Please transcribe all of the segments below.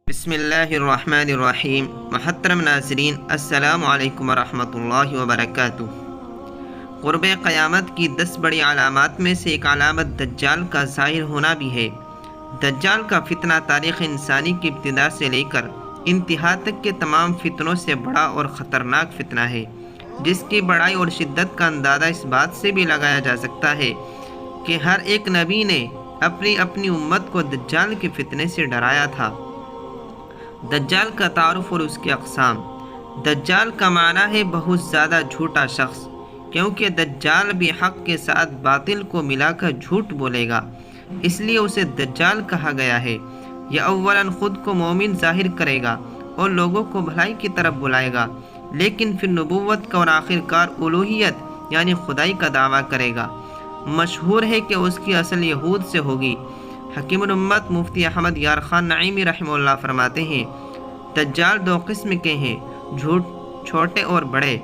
بسم اللہ الرحمن الرحیم۔ محترم ناظرین، السلام علیکم ورحمۃ اللہ وبرکاتہ۔ قرب قیامت کی 10 بڑی علامات میں سے ایک علامت دجال کا ظاہر ہونا بھی ہے۔ دجال کا فتنہ تاریخ انسانی کی ابتدا سے لے کر انتہا تک کے تمام فتنوں سے بڑا اور خطرناک فتنہ ہے، جس کی بڑائی اور شدت کا اندازہ اس بات سے بھی لگایا جا سکتا ہے کہ ہر ایک نبی نے اپنی امت کو دجال کے فتنے سے ڈرایا تھا۔ دجال کا تعارف اور اس کی اقسام۔ دجال کا معنی ہے بہت زیادہ جھوٹا شخص، کیونکہ دجال بھی حق کے ساتھ باطل کو ملا کر جھوٹ بولے گا، اس لیے اسے دجال کہا گیا ہے۔ یہ اولاً خود کو مومن ظاہر کرے گا اور لوگوں کو بھلائی کی طرف بلائے گا، لیکن پھر نبوت کا اور آخرکار الوہیت یعنی خدائی کا دعویٰ کرے گا۔ مشہور ہے کہ اس کی اصل یہود سے ہوگی۔ حکیم الامت مفتی احمد یار خان نعیمی رحمہ اللہ فرماتے ہیں، دجال 2 قسم کے ہیں، چھوٹے اور بڑے۔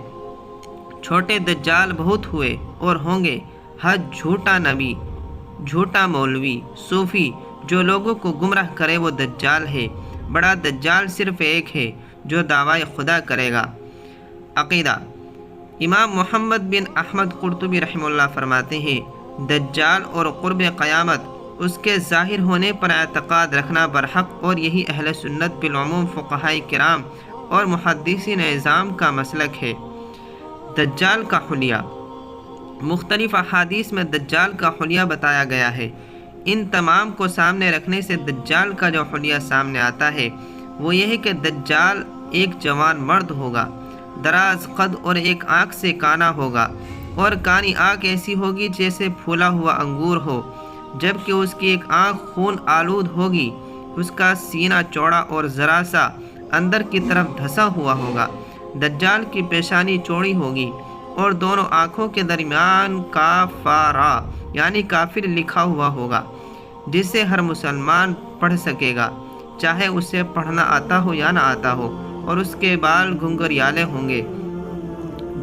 چھوٹے دجال بہت ہوئے اور ہوں گے، ہر جھوٹا نبی، جھوٹا مولوی، صوفی جو لوگوں کو گمراہ کرے وہ دجال ہے۔ بڑا دجال صرف ایک ہے جو دعوی خدا کرے گا۔ عقیدہ۔ امام محمد بن احمد قرطبی رحمہ اللہ فرماتے ہیں، دجال اور قرب قیامت اس کے ظاہر ہونے پر اعتقاد رکھنا برحق، اور یہی اہل سنت بالعموم فقہاء کرام اور محدثین اعظام کا مسلک ہے۔ دجال کا حلیہ۔ مختلف احادیث میں دجال کا حلیہ بتایا گیا ہے۔ ان تمام کو سامنے رکھنے سے دجال کا جو حلیہ سامنے آتا ہے وہ یہ ہے کہ دجال ایک جوان مرد ہوگا، دراز قد اور ایک آنکھ سے کانا ہوگا، اور کانی آنکھ ایسی ہوگی جیسے پھولا ہوا انگور ہو، جبکہ اس کی ایک آنکھ خون آلود ہوگی۔ اس کا سینہ چوڑا اور ذرا سا اندر کی طرف دھسا ہوا ہوگا۔ دجال کی پیشانی چوڑی ہوگی اور دونوں آنکھوں کے درمیان کافارا یعنی کافر لکھا ہوا ہوگا، جسے ہر مسلمان پڑھ سکے گا، چاہے اسے پڑھنا آتا ہو یا نہ آتا ہو، اور اس کے بال گھنگریالے ہوں گے۔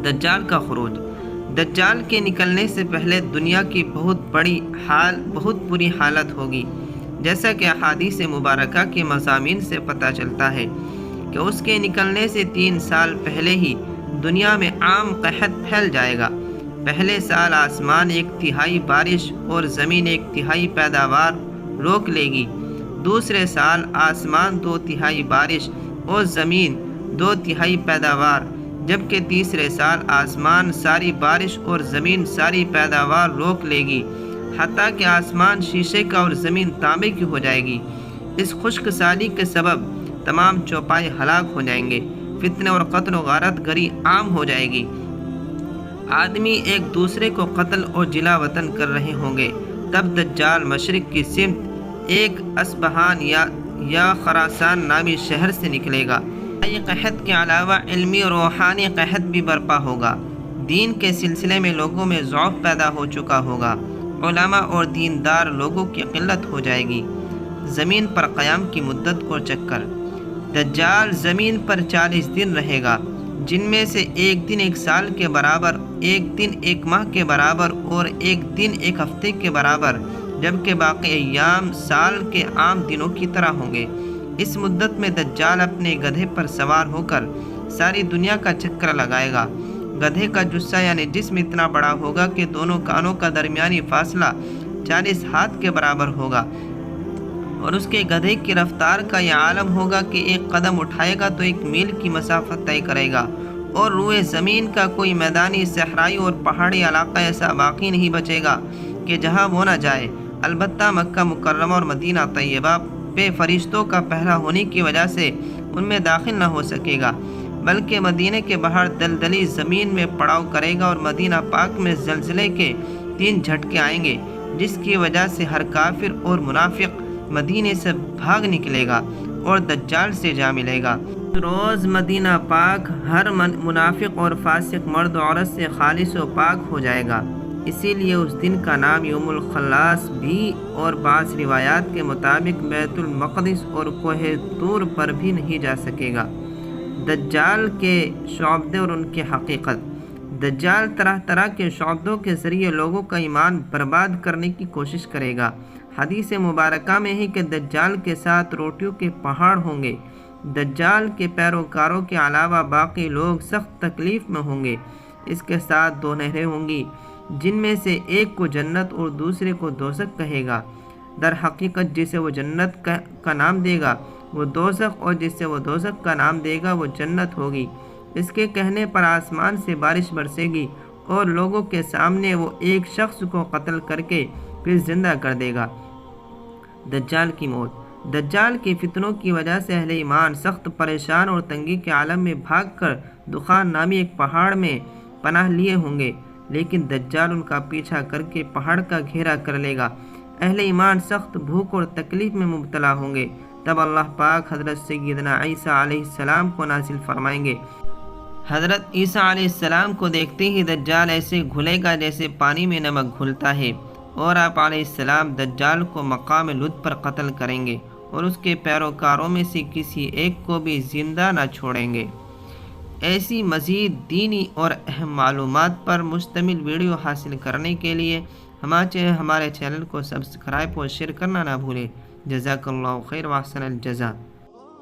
دجال کا خروج۔ دجال کے نکلنے سے پہلے دنیا کی بہت بری حالت ہوگی، جیسا کہ احادیث مبارکہ کے مضامین سے پتہ چلتا ہے کہ اس کے نکلنے سے 3 سال پہلے ہی دنیا میں عام قحط پھیل جائے گا۔ پہلے سال آسمان 1/3 بارش اور زمین 1/3 پیداوار روک لے گی۔ دوسرے سال آسمان 2/3 بارش اور زمین 2/3 پیداوار، جبکہ تیسرے سال آسمان ساری بارش اور زمین ساری پیداوار روک لے گی، حتیٰ کہ آسمان شیشے کا اور زمین تانبے کی ہو جائے گی۔ اس خشک سالی کے سبب تمام چوپائے ہلاک ہو جائیں گے، فتنے اور قتل و غارت گری عام ہو جائے گی، آدمی ایک دوسرے کو قتل اور جلا وطن کر رہے ہوں گے۔ تب دجال مشرق کی سمت ایک اصبہان یا خراسان نامی شہر سے نکلے گا۔ یہ قحط کے علاوہ علمی اور روحانی قحط بھی برپا ہوگا۔ دین کے سلسلے میں لوگوں میں ضعف پیدا ہو چکا ہوگا، علماء اور دیندار لوگوں کی قلت ہو جائے گی۔ زمین پر قیام کی مدت اور چکر۔ دجال زمین پر 40 دن رہے گا، جن میں سے 1 دن 1 سال کے برابر، 1 دن 1 ماہ کے برابر اور 1 دن 1 ہفتے کے برابر، جبکہ باقی ایام سال کے عام دنوں کی طرح ہوں گے۔ اس مدت میں دجال اپنے گدھے پر سوار ہو کر ساری دنیا کا چکر لگائے گا۔ گدھے کا جثہ یعنی جسم اتنا بڑا ہوگا کہ دونوں کانوں کا درمیانی فاصلہ 40 ہاتھ کے برابر ہوگا، اور اس کے گدھے کی رفتار کا یہ عالم ہوگا کہ 1 قدم اٹھائے گا تو 1 میل کی مسافت طے کرے گا، اور روئے زمین کا کوئی میدانی، صحرائی اور پہاڑی علاقہ ایسا باقی نہیں بچے گا کہ جہاں وہ نہ جائے۔ البتہ مکہ مکرمہ اور مدینہ طیبہ پہ فرشتوں کا پہرا ہونے کی وجہ سے ان میں داخل نہ ہو سکے گا، بلکہ مدینہ کے باہر دلدلی زمین میں پڑاؤ کرے گا، اور مدینہ پاک میں زلزلے کے 3 جھٹکے آئیں گے، جس کی وجہ سے ہر کافر اور منافق مدینے سے بھاگ نکلے گا اور دجال سے جا ملے گا۔ روز مدینہ پاک ہر منافق اور فاسق مرد و عورت سے خالص و پاک ہو جائے گا، اسی لیے اس دن کا نام یوم الخلاص بھی، اور بعض روایات کے مطابق بیت المقدس اور کوہ طور پر بھی نہیں جا سکے گا۔ دجال کے شعبدے اور ان کی حقیقت۔ دجال طرح طرح کے شعبدوں کے ذریعے لوگوں کا ایمان برباد کرنے کی کوشش کرے گا۔ حدیث مبارکہ میں ہے کہ دجال کے ساتھ روٹیوں کے پہاڑ ہوں گے۔ دجال کے پیروکاروں کے علاوہ باقی لوگ سخت تکلیف میں ہوں گے۔ اس کے ساتھ دو نہریں ہوں گی، جن میں سے ایک کو جنت اور دوسرے کو دوزخ کہے گا۔ در حقیقت جسے وہ جنت کا نام دے گا وہ دوزخ، اور جسے وہ دوزخ کا نام دے گا وہ جنت ہوگی۔ اس کے کہنے پر آسمان سے بارش برسے گی اور لوگوں کے سامنے وہ ایک شخص کو قتل کر کے پھر زندہ کر دے گا۔ دجال کی موت۔ دجال کے فتنوں کی وجہ سے اہل ایمان سخت پریشان اور تنگی کے عالم میں بھاگ کر دخان نامی ایک پہاڑ میں پناہ لیے ہوں گے، لیکن دجال ان کا پیچھا کر کے پہاڑ کا گھیرا کر لے گا۔ اہل ایمان سخت بھوک اور تکلیف میں مبتلا ہوں گے۔ تب اللہ پاک حضرت سیدنا عیسیٰ علیہ السلام کو نازل فرمائیں گے۔ حضرت عیسیٰ علیہ السلام کو دیکھتے ہی دجال ایسے گھلے گا جیسے پانی میں نمک گھلتا ہے، اور آپ علیہ السلام دجال کو مقام لد پر قتل کریں گے اور اس کے پیروکاروں میں سے کسی ایک کو بھی زندہ نہ چھوڑیں گے۔ ایسی مزید دینی اور اہم معلومات پر مشتمل ویڈیو حاصل کرنے کے لیے ہمارے چینل کو سبسکرائب اور شیئر کرنا نہ بھولیں۔ جزاک اللہ خیر و احسن الجزا۔